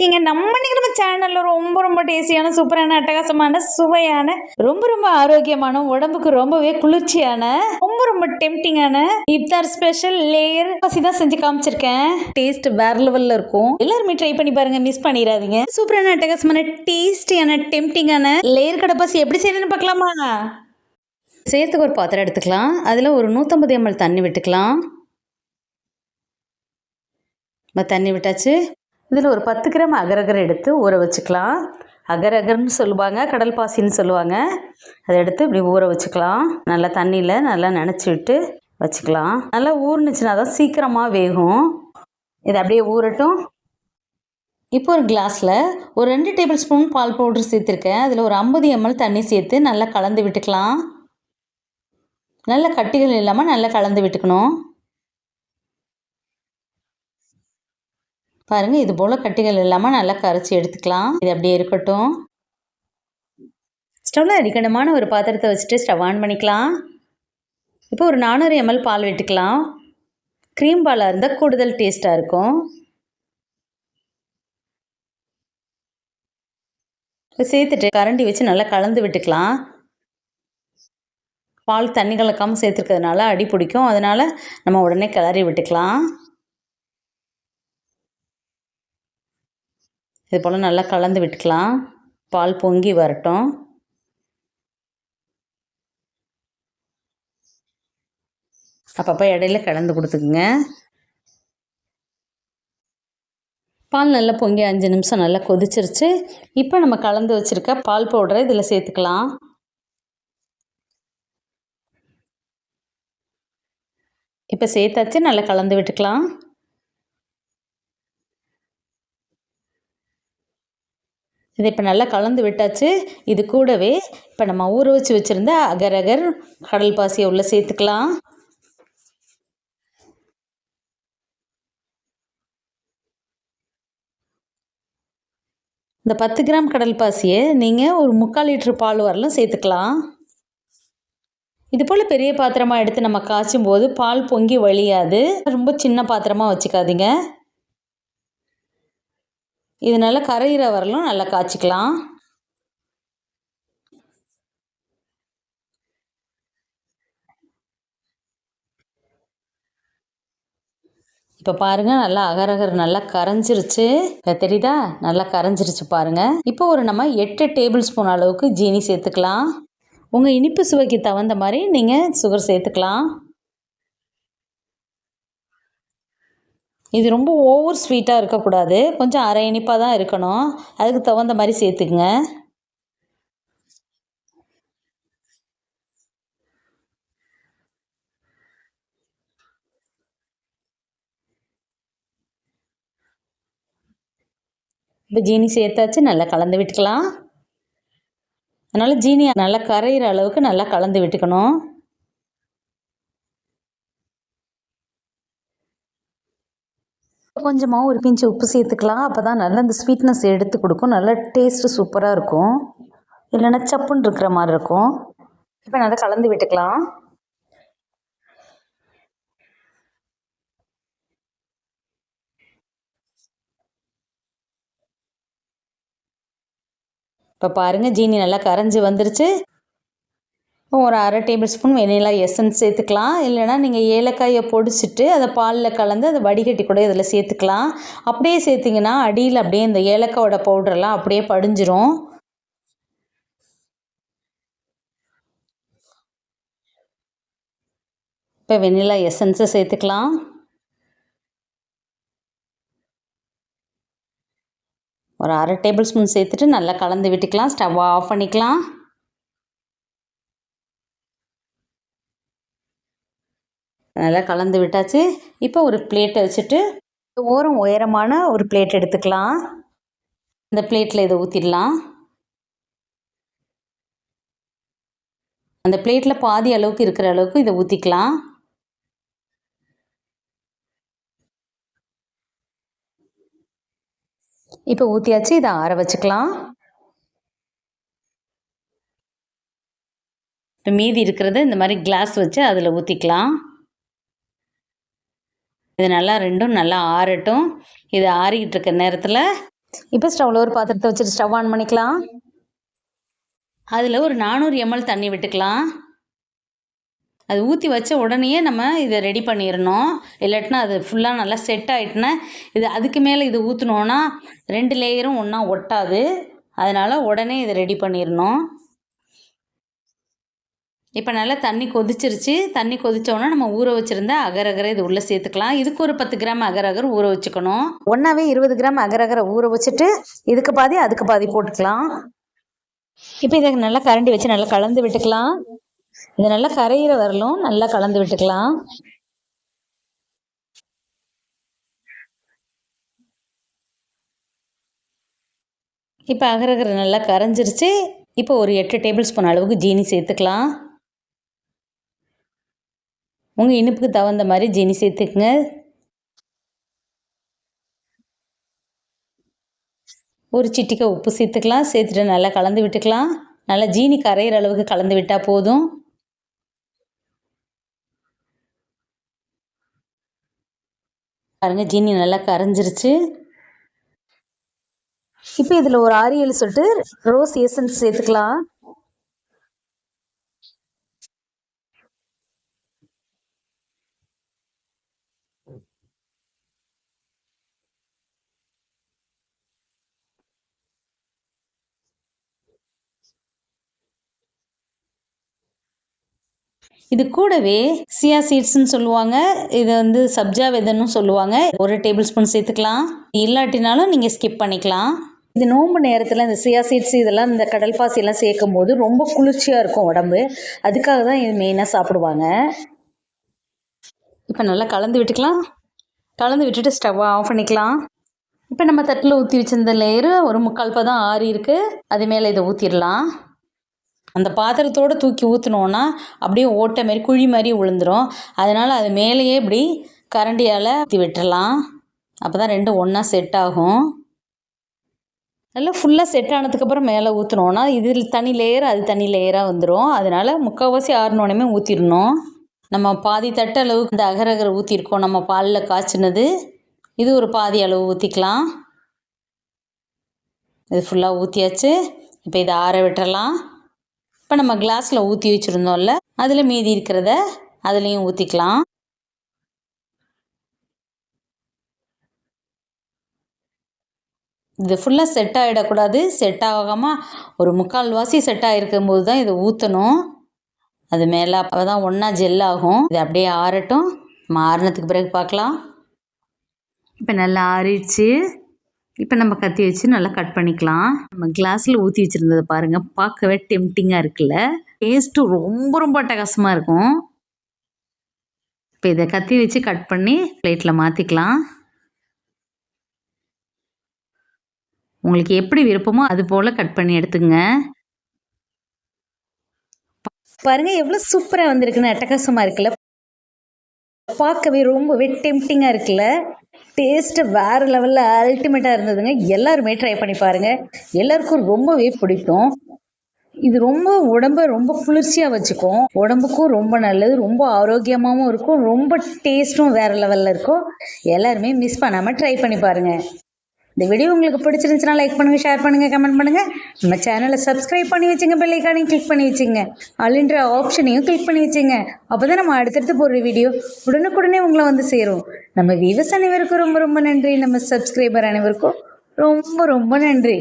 இருக்கீங்க? நம்ம சேனல்ல ரொம்ப டேஸ்டியான சூப்பரான அட்டகாசமான சுவையான ரொம்ப ஆரோக்கியமான உடம்புக்கு ரொம்பவே குளிர்ச்சியான ரொம்ப டெம்டிங்கான இஃப்தார் ஸ்பெஷல் லேயர் பசி தான் செஞ்சு காமிச்சிருக்கேன். டேஸ்ட் வேற லெவல்ல இருக்கும். எல்லாருமே ட்ரை பண்ணி பாருங்க, மிஸ் பண்ணிடாதீங்க. சூப்பரான அட்டகாசமான டேஸ்டியான டெம்டிங்கான லேயர் கடை பசி எப்படி செய்யணும்னு பார்க்கலாமா? சேர்த்துக்கு ஒரு பாத்திரம் எடுத்துக்கலாம். அதில் ஒரு 150 ml தண்ணி விட்டுக்கலாம். தண்ணி விட்டாச்சு. இதில் ஒரு 10 கிராம் அகரகர் எடுத்து ஊற வச்சுக்கலாம். அகரகர்னு சொல்லுவாங்க, கடல் பாசின்னு சொல்லுவாங்க. அதை எடுத்து இப்படி ஊற வச்சுக்கலாம். நல்லா தண்ணியில் நல்லா நனைச்சி விட்டு வச்சுக்கலாம். நல்லா ஊறுனுச்சுன்னா தான் சீக்கிரமாக வேகும். இதை அப்படியே ஊறட்டும். இப்போ ஒரு கிளாஸில் ஒரு 2 டேபிள் ஸ்பூன் பால் பவுடர் சேர்த்துருக்கேன். அதில் ஒரு 50 ml தண்ணி சேர்த்து நல்லா கலந்து விட்டுக்கலாம். நல்ல கட்டிகள் இல்லாமல் நல்லா கலந்து விட்டுக்கணும். பாருங்கள், இது போல் கட்டிகள் இல்லாமல் நல்லா கரைச்சி எடுத்துக்கலாம். இது அப்படியே இருக்கட்டும். ஸ்டவ்வில் அடிக்கணமான ஒரு பாத்திரத்தை வச்சுட்டு ஸ்டவ் ஆன் பண்ணிக்கலாம். இப்போ ஒரு 400 ml பால் விட்டுக்கலாம். க்ரீம் பாலாக இருந்தால் கூடுதல் டேஸ்ட்டாக இருக்கும். சேர்த்துட்டு கரண்டி வச்சு நல்லா கலந்து விட்டுக்கலாம். பால் தண்ணி கலக்காமல் சேர்த்துருக்கிறதுனால அடி பிடிக்கும். அதனால் நம்ம உடனே கிளறி விட்டுக்கலாம். இது போல் நல்லா கலந்து விட்டுக்கலாம். பால் பொங்கி வரட்டும். அப்பப்போ இடையில கலந்து கொடுத்துக்குங்க. பால் நல்லா பொங்கி 5 நிமிஷம் நல்லா கொதிச்சிருச்சு. இப்போ நம்ம கலந்து வச்சுருக்க பால் பவுடரை இதில் சேர்த்துக்கலாம். இப்போ சேர்த்தாச்சு, நல்லா கலந்து விட்டுக்கலாம். இதை இப்போ நல்லா கலந்து விட்டாச்சு. இது கூடவே இப்போ நம்ம ஊற வச்சு வச்சுருந்த அகரகர் கடல் பாசியை உள்ளே சேர்த்துக்கலாம். இந்த 10 கிராம் கடல் பாசியை நீங்கள் ஒரு 3/4 லிட்டர் பால் வரலாம் சேர்த்துக்கலாம். இது போல் பெரிய பாத்திரமாக எடுத்து நம்ம காய்ச்சும் போது பால் பொங்கி வழியாது. ரொம்ப சின்ன பாத்திரமாக வச்சுக்காதீங்க. இது நல்லா கரையிற வரலும் நல்லா காய்ச்சிக்கலாம். இப்போ பாருங்கள், நல்லா அகரகர் நல்லா கரைஞ்சிருச்சு. தெரியுதா? நல்லா கரைஞ்சிருச்சு பாருங்கள். இப்போ ஒரு நம்ம 8 டேபிள் ஸ்பூன் அளவுக்கு ஜீனி சேர்த்துக்கலாம். உங்கள் இனிப்பு சுவைக்கு தகுந்த மாதிரி நீங்கள் சுகர் சேர்த்துக்கலாம். இது ரொம்ப ஓவர் ஸ்வீட்டாக இருக்கக்கூடாது, கொஞ்சம் அரை இனிப்பாக தான் இருக்கணும். அதுக்கு தகுந்த மாதிரி சேர்த்துக்குங்க. இப்போ ஜீனி சேர்த்தாச்சு, நல்லா கலந்து விட்டுக்கலாம். அதனால் ஜீனி நல்லா கரையிற அளவுக்கு நல்லா கலந்து விட்டுக்கணும். கொஞ்சமாக ஒரு பிஞ்சு உப்பு சேர்த்துக்கலாம். அப்போ தான் நல்லா இந்த ஸ்வீட்னஸ் எடுத்து கொடுக்கும். நல்லா டேஸ்ட்டு சூப்பராக இருக்கும். இல்லைன்னா சப்புன்னு இருக்கிற மாதிரி இருக்கும். இப்போ நல்லா கலந்து விட்டுக்கலாம். இப்போ பாருங்கள், ஜீனி நல்லா கரைஞ்சி வந்துருச்சு. ஒரு அரை டேபிள் ஸ்பூன் வெனிலா எசன்ஸ் சேர்த்துக்கலாம். இல்லைனா நீங்கள் ஏலக்காயை பொடிச்சிட்டு அதை பாலில் கலந்து அதை வடிகட்டி கூட இதில் சேர்த்துக்கலாம். அப்படியே சேர்த்திங்கன்னா அடியில் அப்படியே இந்த ஏலக்காயோட பவுடரெல்லாம் அப்படியே படிஞ்சிரும். இப்போ வெனிலா எசன்ஸை சேர்த்துக்கலாம். ஒரு அரை டேபிள் ஸ்பூன் சேர்த்துட்டு நல்லா கலந்து விட்டுக்கலாம். ஸ்டவ் ஆஃப் பண்ணிக்கலாம். நல்லா கலந்து விட்டாச்சு. இப்போ ஒரு பிளேட்டை வச்சுட்டு உயரமான ஒரு பிளேட் எடுத்துக்கலாம். இந்த பிளேட்டில் இதை ஊற்றிடலாம். அந்த பிளேட்டில் பாதி அளவுக்கு இருக்கிற அளவுக்கு இதை ஊற்றிக்கலாம். இப்போ ஊற்றியாச்சு, இதை ஆற வச்சுக்கலாம். இப்போ மீதி இருக்கிறத இந்த மாதிரி கிளாஸ் வச்சு அதில் ஊற்றிக்கலாம். இது நல்லா ரெண்டும் நல்லா ஆறட்டும். இது ஆறிக்கிட்டு இருக்க நேரத்தில் இப்போ ஸ்டவ்வில் ஒரு பாத்திரத்தை வச்சுட்டு ஸ்டவ் ஆன் பண்ணிக்கலாம். அதில் ஒரு 400 ml தண்ணி விட்டுக்கலாம். அது ஊற்றி வச்ச உடனேயே நம்ம இதை ரெடி பண்ணிடணும். இல்லாட்டினா அது ஃபுல்லாக நல்லா செட் ஆகிட்டுனா இது அதுக்கு மேலே இது ஊற்றினோன்னா 2 லேயரும் ஒன்றா ஒட்டாது. அதனால் உடனே இதை ரெடி பண்ணிடணும். இப்போ நல்லா தண்ணி கொதிச்சிருச்சு. தண்ணி கொதித்தோன்னா நம்ம ஊற வச்சுருந்த அகரகரை இது உள்ளே சேர்த்துக்கலாம். இதுக்கு ஒரு 10 கிராம் அகரகர் ஊற வச்சுக்கணும். ஒன்றாவே 20 கிராம் அகரகரை ஊற வச்சுட்டு இதுக்கு பாதி அதுக்கு பாதி போட்டுக்கலாம். இப்போ இதை நல்லா கரண்டி வச்சு நல்லா கலந்து விட்டுக்கலாம். இது நல்லா கரையிற வரலும் நல்லா கலந்து விட்டுக்கலாம். இப்போ அகரகரை நல்லா கரைஞ்சிருச்சு. இப்போ ஒரு 8 டேபிள் ஸ்பூன் அளவுக்கு ஜீனி சேர்த்துக்கலாம். உங்கள் இனிப்புக்கு தகுந்த மாதிரி ஜீனி சேர்த்துக்குங்க. ஒரு சிட்டிக்கை உப்பு சேர்த்துக்கலாம். சேர்த்துட்டு நல்லா கலந்து விட்டுக்கலாம். நல்லா ஜீனி கரையிற அளவுக்கு கலந்து விட்டால் போதும். பாருங்கள், ஜீனி நல்லா கரைஞ்சிருச்சு. இப்போ இதில் ஒரு 6-7 சொட்டு ரோஸ் எசன்ஸ் சேர்த்துக்கலாம். இது கூடவே சியா சீட்ஸ்ன்னு சொல்லுவாங்க, இது வந்து சப்ஜா விதைன்னு சொல்லுவாங்க. ஒரு டேபிள் ஸ்பூன் சேர்த்துக்கலாம். இல்லாட்டினாலும் நீங்கள் ஸ்கிப் பண்ணிக்கலாம். இது நோன்பு நேரத்தில் இந்த சியா சீட்ஸ் இதெல்லாம் இந்த கடல் பாசியெல்லாம் சேர்க்கும் போது ரொம்ப குளிர்ச்சியாக இருக்கும் உடம்பு. அதுக்காக தான் இது மெயினாக சாப்பிடுவாங்க. இப்போ நல்லா கலந்து விட்டுக்கலாம். கலந்து விட்டுட்டு ஸ்டவ்வை ஆஃப் பண்ணிக்கலாம். இப்போ நம்ம தட்டில் ஊற்றி வச்சிருந்த லேயரு ஒரு 3/4 பதம் ஆறி இருக்குது. அது மேலே இதை ஊற்றிடலாம். அந்த பாத்திரத்தோடு தூக்கி ஊற்றினோன்னா அப்படியே ஓட்டை மாரி குழி மாதிரி விழுந்துடும். அதனால் அது மேலேயே இப்படி கரண்டியால் ஊற்றி விட்டுடலாம். அப்போ தான் ரெண்டும் ஒன்றா செட் ஆகும். நல்லா ஃபுல்லாக செட் ஆனதுக்கப்புறம் மேலே ஊற்றினோன்னா இதில் தனி லேயர் அது தனி லேயராக வந்துடும். அதனால் 3/4வாசி ஆறினோடனே ஊற்றிடணும். நம்ம பாதி தட்டு அளவுக்கு இந்த அகரகரை ஊற்றிருக்கோம். நம்ம பாலில் காய்ச்சினது இது ஒரு பாதி அளவு ஊற்றிக்கலாம். இது ஃபுல்லாக ஊற்றியாச்சு. இப்போ இதை ஆற விட்டுறலாம். இப்போ நம்ம கிளாஸில் ஊற்றி வச்சுருந்தோம்ல, அதில் மீதி இருக்கிறத அதுலேயும் ஊற்றிக்கலாம். இது ஃபுல்லாக செட் ஆகிடக்கூடாது. செட் ஆகாமல் ஒரு 3/4வாசி செட் ஆகிருக்கும்போது தான் இதை ஊற்றணும். அது மேலே அப்போ தான் ஒன்றா ஜெல் ஆகும். இது அப்படியே ஆறட்டும். நம்ம ஆறினதுக்கு பிறகு பார்க்கலாம். இப்போ நல்லா ஆறிடுச்சு. இப்போ நம்ம கத்தி வச்சு நல்லா கட் பண்ணிக்கலாம். நம்ம கிளாஸில் ஊற்றி வச்சுருந்ததை பாருங்கள், பார்க்கவே டெம்டிங்காக இருக்குல்ல. டேஸ்ட்டு ரொம்ப ரொம்ப அட்டகாசமாக இருக்கும். இப்போ இதை கத்தி வச்சு கட் பண்ணி பிளேட்டில் மாற்றிக்கலாம். உங்களுக்கு எப்படி விருப்பமோ அது போல் கட் பண்ணி எடுத்துங்க. பாருங்கள் எவ்வளோ சூப்பராக வந்திருக்குன்னு, அட்டகாசமாக இருக்குல்ல. பார்க்கவே ரொம்பவே டெம்டிங்காக இருக்குல்ல. டேஸ்ட்டு வேறு லெவலில் அல்டிமேட்டாக இருந்ததுங்க. எல்லாருமே ட்ரை பண்ணி பாருங்கள். எல்லாருக்கும் ரொம்பவே பிடிக்கும். இது ரொம்ப உடம்பை ரொம்ப குளிர்ச்சியாக வச்சுக்கும். உடம்புக்கும் ரொம்ப நல்லது, ரொம்ப ஆரோக்கியமாகவும் இருக்கும், ரொம்ப டேஸ்ட்டும் வேறு லெவலில் இருக்கும். எல்லாருமே மிஸ் பண்ணாமல் ட்ரை பண்ணி பாருங்கள். இந்த வீடியோ உங்களுக்கு பிடிச்சிருந்துச்சுன்னா லைக் பண்ணுங்கள், ஷேர் பண்ணுங்கள், கமெண்ட் பண்ணுங்கள். நம்ம சேனலை சப்ஸ்கிரைப் பண்ணி வச்சுங்க, பெல் ஐக்கானையும் கிளிக் பண்ணி வச்சுங்க, ஆல்ன்ற ஆப்ஷனையும் கிளிக் பண்ணி வச்சுங்க. அப்போ தான் நம்ம அடுத்தடுத்து போடுற வீடியோ உடனுக்குடனே உங்களை வந்து சேரும். நம்ம வியூவர்ஸ் அனைவருக்கும் ரொம்ப ரொம்ப நன்றி. நம்ம சப்ஸ்கிரைபர் அனைவருக்கும் ரொம்ப ரொம்ப நன்றி.